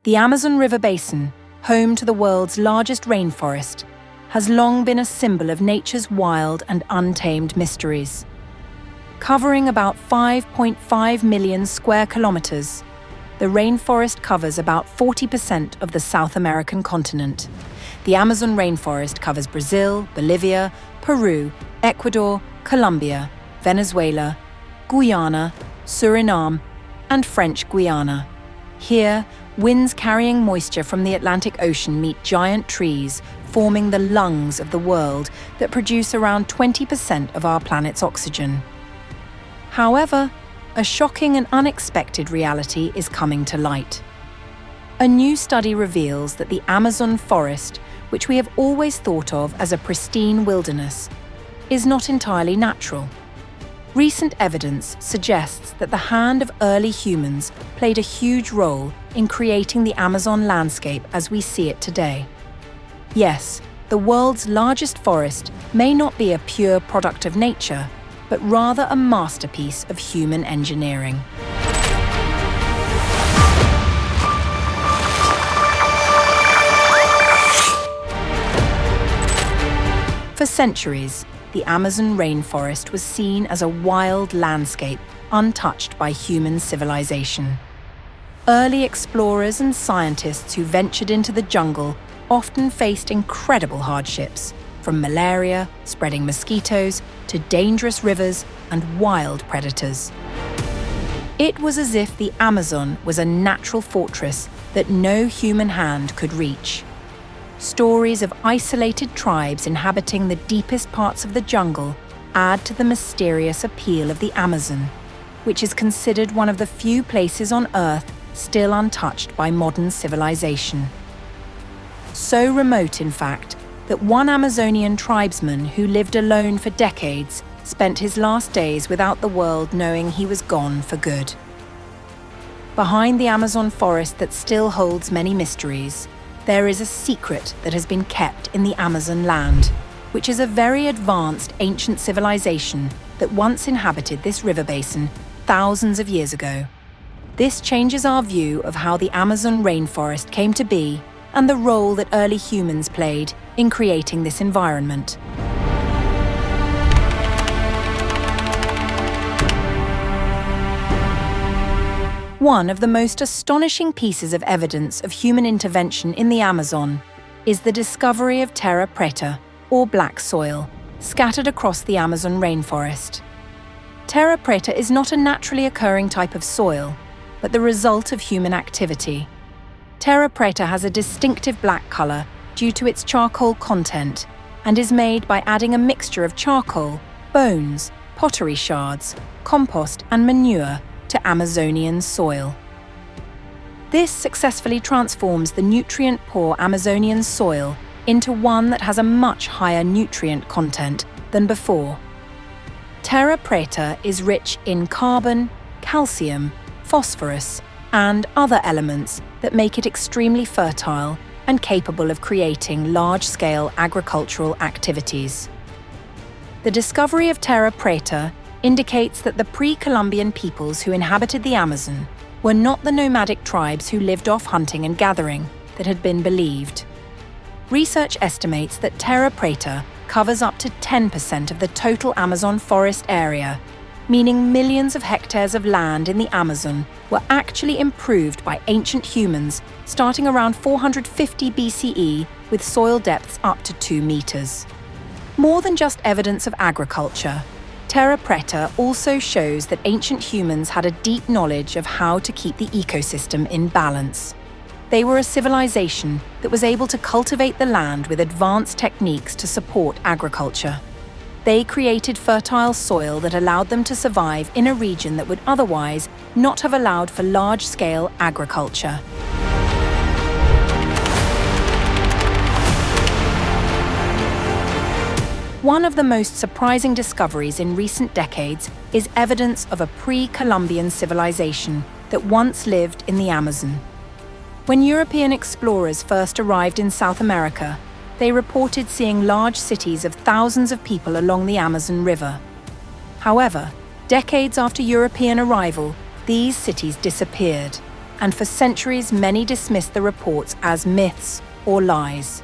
The Amazon River basin, home to the world's largest rainforest, has long been a symbol of nature's wild and untamed mysteries. Covering about 5.5 million square kilometers, the rainforest covers about 40% of the South American continent. The Amazon rainforest covers Brazil, Bolivia, Peru, Ecuador, Colombia, Venezuela, Guyana, Suriname, and French Guiana. Here, winds carrying moisture from the Atlantic Ocean meet giant trees, forming the lungs of the world that produce around 20% of our planet's oxygen. However, a shocking and unexpected reality is coming to light. A new study reveals that the Amazon forest, which we have always thought of as a pristine wilderness, is not entirely natural. Recent evidence suggests that the hand of early humans played a huge role in creating the Amazon landscape as we see it today. Yes, the world's largest forest may not be a pure product of nature, but rather a masterpiece of human engineering. For centuries, the Amazon rainforest was seen as a wild landscape untouched by human civilization. Early explorers and scientists who ventured into the jungle often faced incredible hardships, from malaria, spreading mosquitoes, to dangerous rivers and wild predators. It was as if the Amazon was a natural fortress that no human hand could reach. Stories of isolated tribes inhabiting the deepest parts of the jungle add to the mysterious appeal of the Amazon, which is considered one of the few places on Earth still untouched by modern civilization. So remote, in fact, that one Amazonian tribesman who lived alone for decades spent his last days without the world knowing he was gone for good. Behind the Amazon forest that still holds many mysteries, there is a secret that has been kept in the Amazon land, which is a very advanced ancient civilization that once inhabited this river basin thousands of years ago. This changes our view of how the Amazon rainforest came to be and the role that early humans played in creating this environment. One of the most astonishing pieces of evidence of human intervention in the Amazon is the discovery of terra preta, or black soil, scattered across the Amazon rainforest. Terra preta is not a naturally occurring type of soil, but the result of human activity. Terra preta has a distinctive black color due to its charcoal content and is made by adding a mixture of charcoal, bones, pottery shards, compost and manure to Amazonian soil. This successfully transforms the nutrient-poor Amazonian soil into one that has a much higher nutrient content than before. Terra preta is rich in carbon, calcium, phosphorus, and other elements that make it extremely fertile and capable of creating large-scale agricultural activities. The discovery of terra preta indicates that the PreColumbian peoples who inhabited the Amazon were not the nomadic tribes who lived off hunting and gathering that had been believed. Research estimates that terra preta covers up to 10% of the total Amazon forest area, meaning millions of hectares of land in the Amazon were actually improved by ancient humans starting around 450 BCE with soil depths up to 2 meters. More than just evidence of agriculture, terra preta also shows that ancient humans had a deep knowledge of how to keep the ecosystem in balance. They were a civilization that was able to cultivate the land with advanced techniques to support agriculture. They created fertile soil that allowed them to survive in a region that would otherwise not have allowed for large-scale agriculture. One of the most surprising discoveries in recent decades is evidence of a pre-Columbian civilization that once lived in the Amazon. When European explorers first arrived in South America, they reported seeing large cities of thousands of people along the Amazon River. However, decades after European arrival, these cities disappeared. and for centuries many dismissed the reports as myths or lies.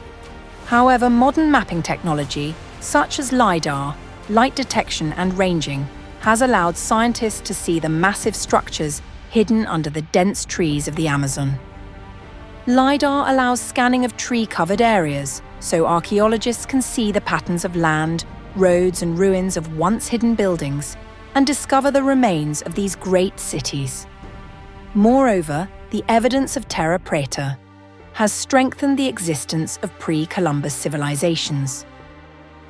However, modern mapping technology, such as LiDAR, light detection and ranging, has allowed scientists to see the massive structures hidden under the dense trees of the Amazon. LiDAR allows scanning of tree-covered areas, so archaeologists can see the patterns of land, roads and ruins of once-hidden buildings, and discover the remains of these great cities. Moreover, the evidence of Terra Preta has strengthened the existence of pre-Columbus civilizations.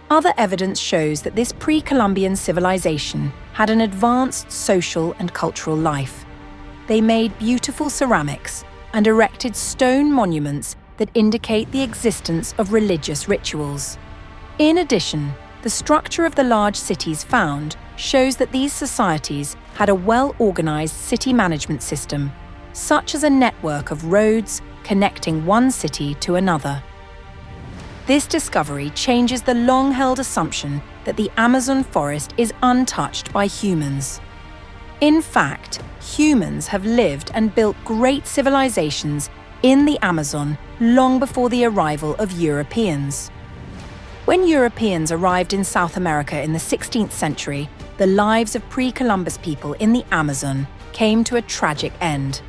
Other evidence shows that this pre-Columbian civilization had an advanced social and cultural life. They made beautiful ceramics and erected stone monuments that indicate the existence of religious rituals. In addition, the structure of the large cities found shows that these societies had a well-organized city management system, such as a network of roads connecting one city to another. This discovery changes the long-held assumption that the Amazon forest is untouched by humans. In fact, humans have lived and built great civilizations in the Amazon long before the arrival of Europeans. When Europeans arrived in South America in the 16th century, the lives of pre-Columbus people in the Amazon came to a tragic end.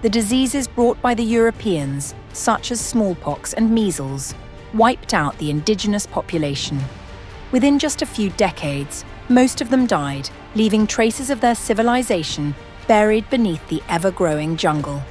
The diseases brought by the Europeans, such as smallpox and measles, wiped out the indigenous population. Within just a few decades, most of them died, leaving traces of their civilization buried beneath the ever-growing jungle.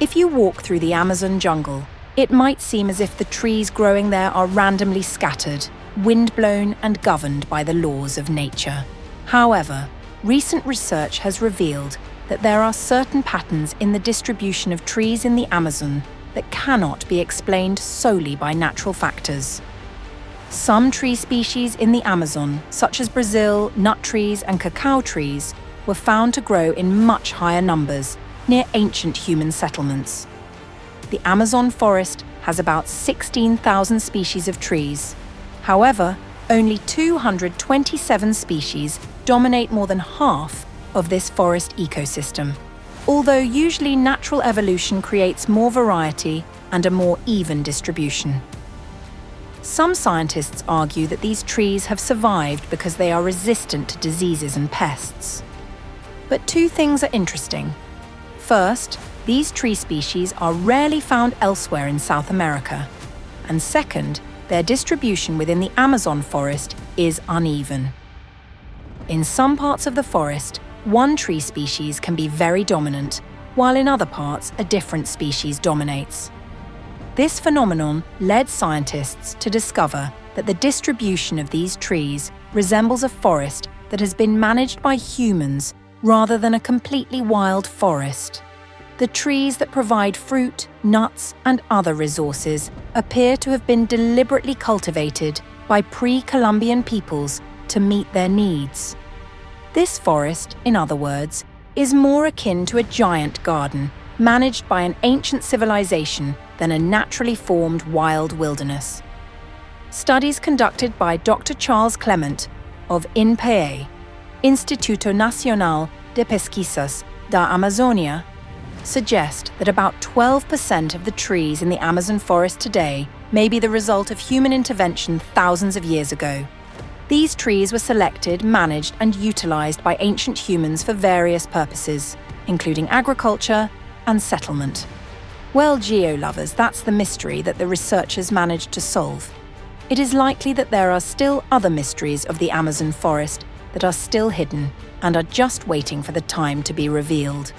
If you walk through the Amazon jungle, it might seem as if the trees growing there are randomly scattered, wind-blown and governed by the laws of nature. However, recent research has revealed that there are certain patterns in the distribution of trees in the Amazon that cannot be explained solely by natural factors. Some tree species in the Amazon, such as Brazil, nut trees and cacao trees, were found to grow in much higher numbers near ancient human settlements. The Amazon forest has about 16,000 species of trees. However, only 227 species dominate more than half of this forest ecosystem, although usually natural evolution creates more variety and a more even distribution. Some scientists argue that these trees have survived because they are resistant to diseases and pests. But two things are interesting. First, these tree species are rarely found elsewhere in South America. And second, their distribution within the Amazon forest is uneven. In some parts of the forest, one tree species can be very dominant, while in other parts a different species dominates. This phenomenon led scientists to discover that the distribution of these trees resembles a forest that has been managed by humans rather than a completely wild forest. The trees that provide fruit, nuts, and other resources appear to have been deliberately cultivated by pre-Columbian peoples to meet their needs. This forest, in other words, is more akin to a giant garden managed by an ancient civilization than a naturally formed wild wilderness. Studies conducted by Dr. Charles Clement of INPE, Instituto Nacional de Pesquisas da Amazônia, suggest that about 12% of the trees in the Amazon forest today may be the result of human intervention thousands of years ago. These trees were selected, managed, and utilized by ancient humans for various purposes, including agriculture and settlement. Well, geo-lovers, that's the mystery that the researchers managed to solve. It is likely that there are still other mysteries of the Amazon forest that are still hidden and are just waiting for the time to be revealed.